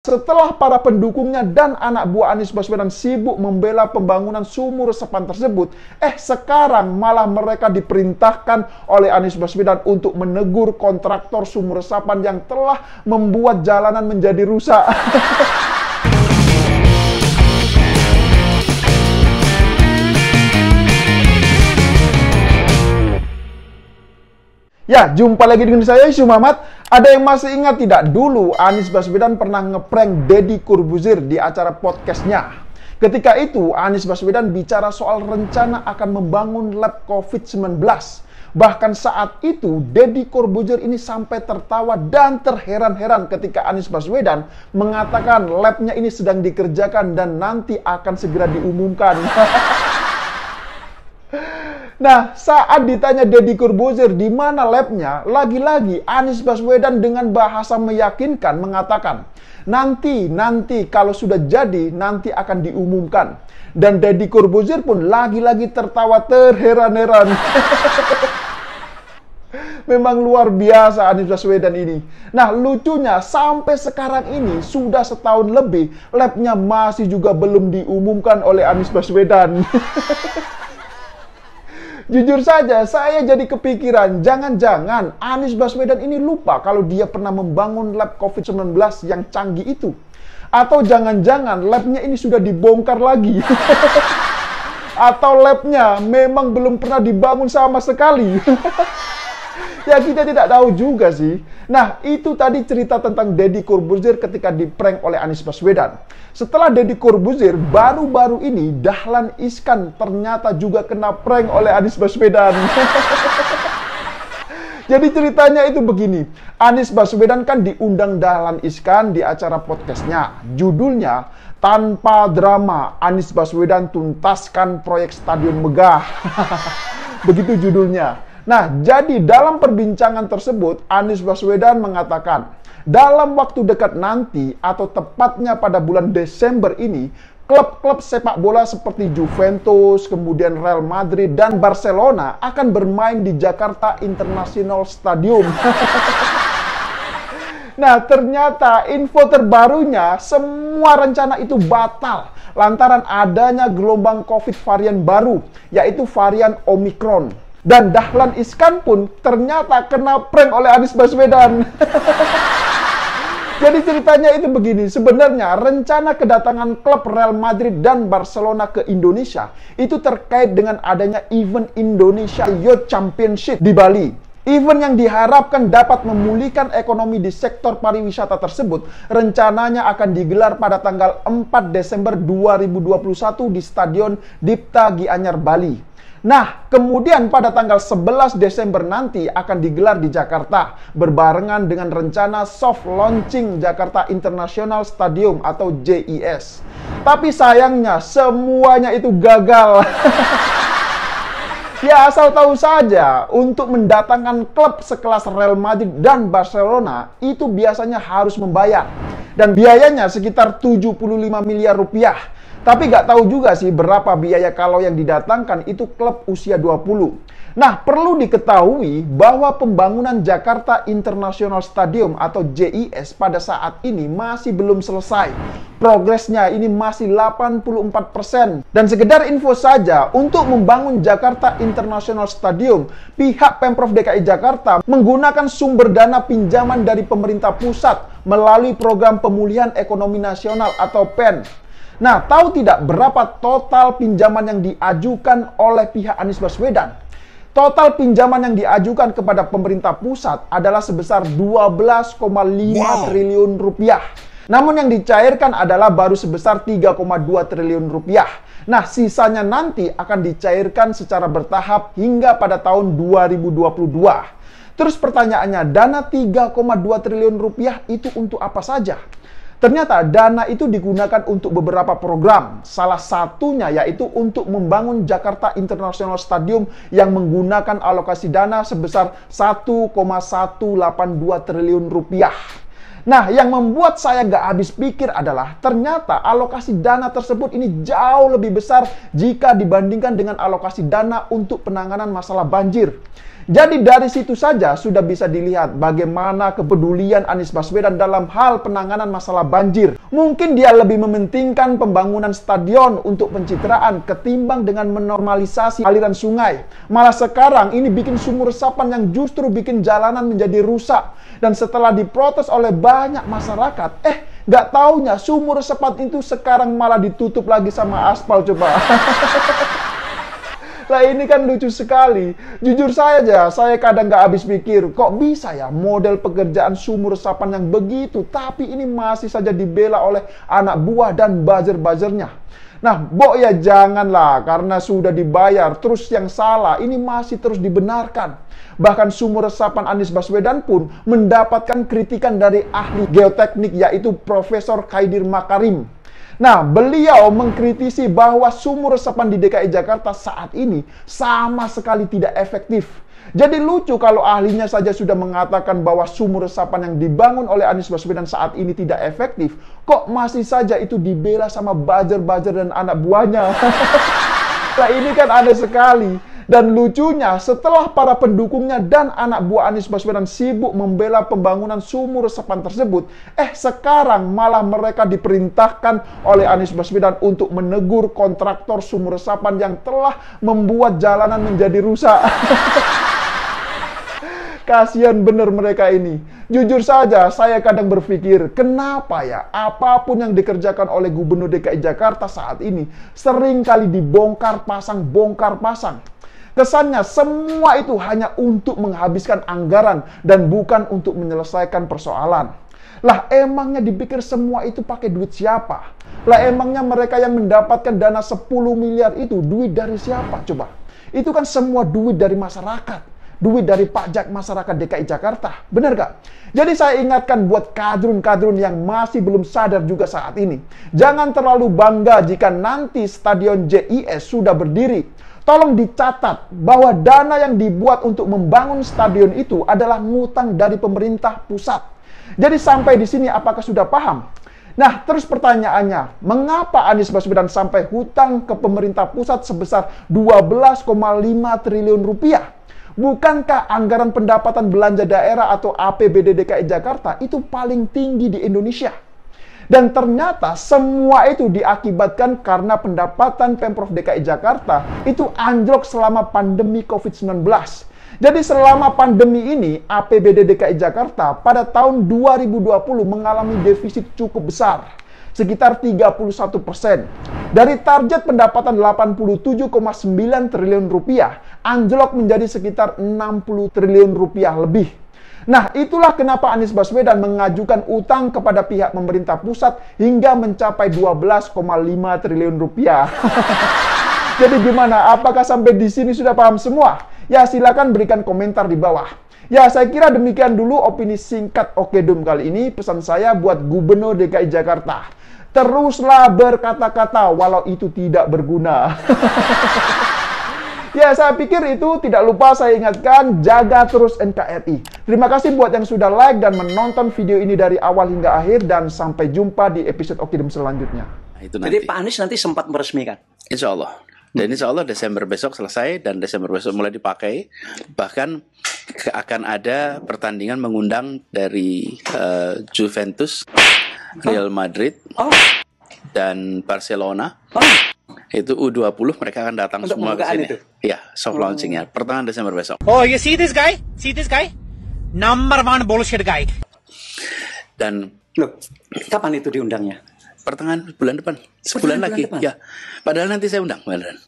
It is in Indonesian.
Setelah para pendukungnya dan anak buah Anies Baswedan sibuk membela pembangunan sumur resapan tersebut, sekarang malah mereka diperintahkan oleh Anies Baswedan untuk menegur kontraktor sumur resapan yang telah membuat jalanan menjadi rusak. Ya, jumpa lagi dengan saya, Isu Mamat. Ada yang masih ingat tidak? Dulu Anies Baswedan pernah ngeprank Deddy Corbuzier di acara podcastnya. Ketika itu, Anies Baswedan bicara soal rencana akan membangun lab COVID-19. Bahkan saat itu, Deddy Corbuzier ini sampai tertawa dan terheran-heran ketika Anies Baswedan mengatakan labnya ini sedang dikerjakan dan nanti akan segera diumumkan. Nah, saat ditanya Deddy Corbuzier di mana labnya, lagi-lagi Anies Baswedan dengan bahasa meyakinkan mengatakan, nanti kalau sudah jadi, nanti akan diumumkan. Dan Deddy Corbuzier pun lagi-lagi tertawa terheran-heran. Memang luar biasa Anies Baswedan ini. Nah, lucunya sampai sekarang ini sudah setahun lebih, labnya masih juga belum diumumkan oleh Anies Baswedan. Jujur saja, saya jadi kepikiran, jangan-jangan Anies Baswedan ini lupa kalau dia pernah membangun lab COVID-19 yang canggih itu. Atau jangan-jangan labnya ini sudah dibongkar lagi. Atau labnya memang belum pernah dibangun sama sekali. Ya, kita tidak tahu juga sih. Nah, itu tadi cerita tentang Deddy Corbuzier ketika diprank oleh Anies Baswedan. Setelah Deddy Corbuzier, baru-baru ini Dahlan Iskan ternyata juga kena prank oleh Anies Baswedan. Jadi ceritanya itu begini. Anies Baswedan kan diundang Dahlan Iskan di acara podcastnya. Judulnya, Tanpa Drama, Anies Baswedan tuntaskan proyek stadion megah. Begitu judulnya. Nah, jadi dalam perbincangan tersebut, Anies Baswedan mengatakan, dalam waktu dekat nanti, atau tepatnya pada bulan Desember ini, klub-klub sepak bola seperti Juventus, kemudian Real Madrid, dan Barcelona akan bermain di Jakarta International Stadium. Nah, ternyata info terbarunya, semua rencana itu batal lantaran adanya gelombang COVID varian baru, yaitu varian Omicron. Dan Dahlan Iskan pun ternyata kena prank oleh Anies Baswedan. Jadi ceritanya itu begini, sebenarnya rencana kedatangan klub Real Madrid dan Barcelona ke Indonesia itu terkait dengan adanya event Indonesia Youth Championship di Bali. Event yang diharapkan dapat memulihkan ekonomi di sektor pariwisata tersebut rencananya akan digelar pada tanggal 4 Desember 2021 di Stadion Dipta Gianyar, Bali. Nah, kemudian pada tanggal 11 Desember nanti akan digelar di Jakarta, berbarengan dengan rencana soft launching Jakarta International Stadium atau JIS. Tapi sayangnya, semuanya itu gagal. Ya, asal tahu saja, untuk mendatangkan klub sekelas Real Madrid dan Barcelona, itu biasanya harus membayar. Dan biayanya sekitar 75 miliar rupiah. Tapi nggak tahu juga sih berapa biaya kalau yang didatangkan itu klub usia 20. Nah, perlu diketahui bahwa pembangunan Jakarta International Stadium atau JIS pada saat ini masih belum selesai. Progresnya ini masih 84%. Dan sekedar info saja, untuk membangun Jakarta International Stadium, pihak Pemprov DKI Jakarta menggunakan sumber dana pinjaman dari pemerintah pusat melalui Program Pemulihan Ekonomi Nasional atau PEN. Nah, tahu tidak berapa total pinjaman yang diajukan oleh pihak Anies Baswedan? Total pinjaman yang diajukan kepada pemerintah pusat adalah sebesar 12,5 triliun rupiah. Namun yang dicairkan adalah baru sebesar 3,2 triliun rupiah. Nah, sisanya nanti akan dicairkan secara bertahap hingga pada tahun 2022. Terus pertanyaannya, dana 3,2 triliun rupiah itu untuk apa saja? Ternyata dana itu digunakan untuk beberapa program. Salah satunya yaitu untuk membangun Jakarta International Stadium yang menggunakan alokasi dana sebesar 1,182 triliun rupiah. Nah, yang membuat saya gak habis pikir adalah ternyata alokasi dana tersebut ini jauh lebih besar jika dibandingkan dengan alokasi dana untuk penanganan masalah banjir. Jadi dari situ saja sudah bisa dilihat bagaimana kepedulian Anies Baswedan dalam hal penanganan masalah banjir. Mungkin dia lebih mementingkan pembangunan stadion untuk pencitraan ketimbang dengan menormalisasi aliran sungai. Malah sekarang ini bikin sumur resapan yang justru bikin jalanan menjadi rusak. Dan setelah diprotes oleh banyak masyarakat, nggak taunya sumur resapan itu sekarang malah ditutup lagi sama aspal coba. Lah ini kan lucu sekali. Jujur saja, saya kadang nggak habis pikir, kok bisa ya model pekerjaan sumur resapan yang begitu, tapi ini masih saja dibela oleh anak buah dan buzzer-buzzernya. Nah, ya janganlah, karena sudah dibayar, terus yang salah, ini masih terus dibenarkan. Bahkan sumur resapan Anies Baswedan pun mendapatkan kritikan dari ahli geoteknik, yaitu Profesor Khaidir Makarim. Nah, beliau mengkritisi bahwa sumur resapan di DKI Jakarta saat ini sama sekali tidak efektif. Jadi lucu kalau ahlinya saja sudah mengatakan bahwa sumur resapan yang dibangun oleh Anies Baswedan saat ini tidak efektif, kok masih saja itu dibela sama buzzer-buzzer dan anak buahnya. Nah, ini kan aneh sekali. Dan lucunya, setelah para pendukungnya dan anak buah Anies Baswedan sibuk membela pembangunan sumur resapan tersebut, sekarang malah mereka diperintahkan oleh Anies Baswedan untuk menegur kontraktor sumur resapan yang telah membuat jalanan menjadi rusak. Kasihan bener mereka ini. Jujur saja, saya kadang berpikir, kenapa ya apapun yang dikerjakan oleh Gubernur DKI Jakarta saat ini sering kali dibongkar pasang. Kesannya semua itu hanya untuk menghabiskan anggaran dan bukan untuk menyelesaikan persoalan. Lah emangnya dipikir semua itu pakai duit siapa? Lah emangnya mereka yang mendapatkan dana 10 miliar itu duit dari siapa coba? Itu kan semua duit dari masyarakat. Duit dari pajak masyarakat DKI Jakarta. Benar gak? Jadi saya ingatkan buat kadrun-kadrun yang masih belum sadar juga saat ini. Jangan terlalu bangga jika nanti Stadion JIS sudah berdiri. Tolong dicatat bahwa dana yang dibuat untuk membangun stadion itu adalah ngutang dari pemerintah pusat. Jadi sampai di sini apakah sudah paham? Nah, terus pertanyaannya, mengapa Anies Baswedan sampai hutang ke pemerintah pusat sebesar 12,5 triliun rupiah? Bukankah anggaran pendapatan belanja daerah atau APBD DKI Jakarta itu paling tinggi di Indonesia? Dan ternyata semua itu diakibatkan karena pendapatan Pemprov DKI Jakarta itu anjlok selama pandemi COVID-19. Jadi selama pandemi ini, APBD DKI Jakarta pada tahun 2020 mengalami defisit cukup besar, sekitar 31%. Dari target pendapatan 87,9 triliun rupiah, anjlok menjadi sekitar 60 triliun rupiah lebih. Nah, itulah kenapa Anies Baswedan mengajukan utang kepada pihak pemerintah pusat hingga mencapai 12,5 triliun rupiah. Jadi gimana? Apakah sampai di sini sudah paham semua? Ya, silakan berikan komentar di bawah. Ya, saya kira demikian dulu opini singkat Okedum kali ini. Pesan saya buat Gubernur DKI Jakarta. Teruslah berkata-kata walau itu tidak berguna. Ya, saya pikir itu tidak lupa saya ingatkan, jaga terus NKRI. Terima kasih buat yang sudah like dan menonton video ini dari awal hingga akhir, dan sampai jumpa di episode Okidum selanjutnya. Nah, itu nanti. Jadi Pak Anies nanti sempat meresmikan? Insya Allah. Dan insya Allah Desember besok selesai, dan Desember besok mulai dipakai. Bahkan akan ada pertandingan mengundang dari Juventus, Real Madrid, dan Barcelona. Itu U20 mereka akan datang untuk semua ke sini. Ya, soft launchingnya pertengahan Desember besok. Oh, you see this guy? See this guy? Number one bullshit guy. Dan loh, kapan itu diundangnya? Pertengahan bulan depan. Sebulan lagi. Depan. Ya. Padahal nanti saya undang, beneran.